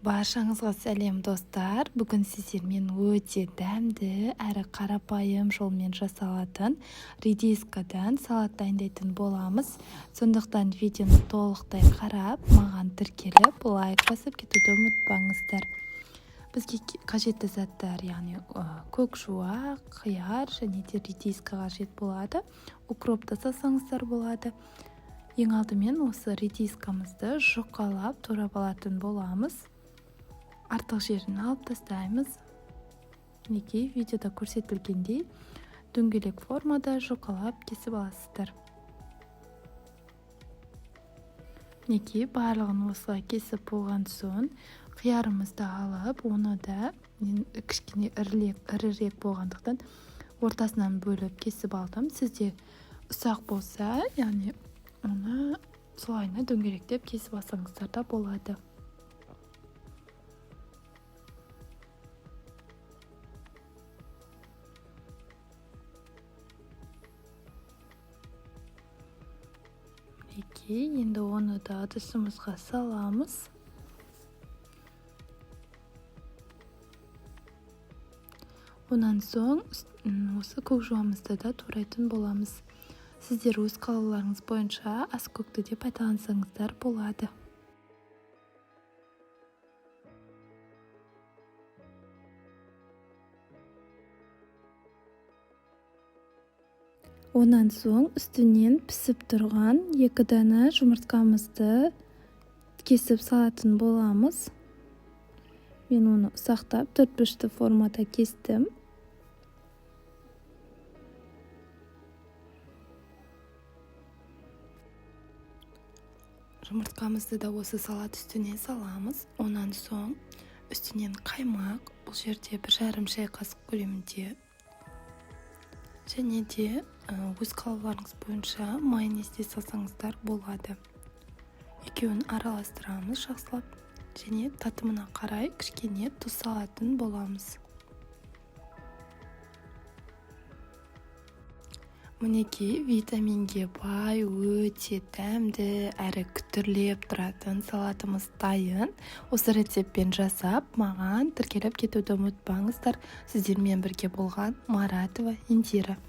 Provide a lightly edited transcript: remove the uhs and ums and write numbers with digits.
Баршаңызға сәлем достар. Бүгін сіздермен өте дәмді әрі қарапайым жолмен жасалатын редискадан салат дайындайтын боламыз. Сондықтан видеоны толықтай қарап, маған тіркеліп, лайк басып кетуді ұмытпаңыздар. Бізге қажетті заттар, яғни көк жуақ, қияр және де редиска қажет болады. Укроп та салсаңыздар болады. Ең алдымен осы редискамызды жұқалап турап алатын боламыз. Артық жерін алып тастаймыз. Мінекей видеода көрсетілгендей дөңгелек формада жұқалап кесіп аласыздар. Мінекей барлығын осылай кесіп болған соң қиярымызды алып, оны да кішкене ірірек болғандықтан ортасынан бөліп кесіп алдым. Сізде ұсақ болса, яғни оны солайына дөңгелектеп кесіп алсаңыздар да болады. Енді оны да ыдысымызға саламыз. Онан соң осы көк жуамызды да турайтын боламыз. Сіздер өз қалауларыңыз бойынша аскөкті де пайдалансаңыздар болады. Онан соң үстінен пісіп тұрған 2 дана жұмыртқамызды кесіп салатын боламыз. Мен оны ұсақтап 4 бұрышты формада кестім. Жұмыртқамызды да осы салат үстіне саламыз. Онан соң үстінен қаймақ, бұл жерде 1,5 шай қасық көлемінде, және де өз қалауларыңыз бойынша майонез де салсаңыздар болады. Екеуін араластырамыз жақсылап, және татымына қарай кішкене тұз салатын боламыз. Мінекей витаминге бай, өте дәмді әрі күтірлеп тұратын салатымыз дайын. Осы рецептпен жасап, маған тіркеліп кетуді ұмытпаңыздар. Сіздермен бірге болған Маратова Индира.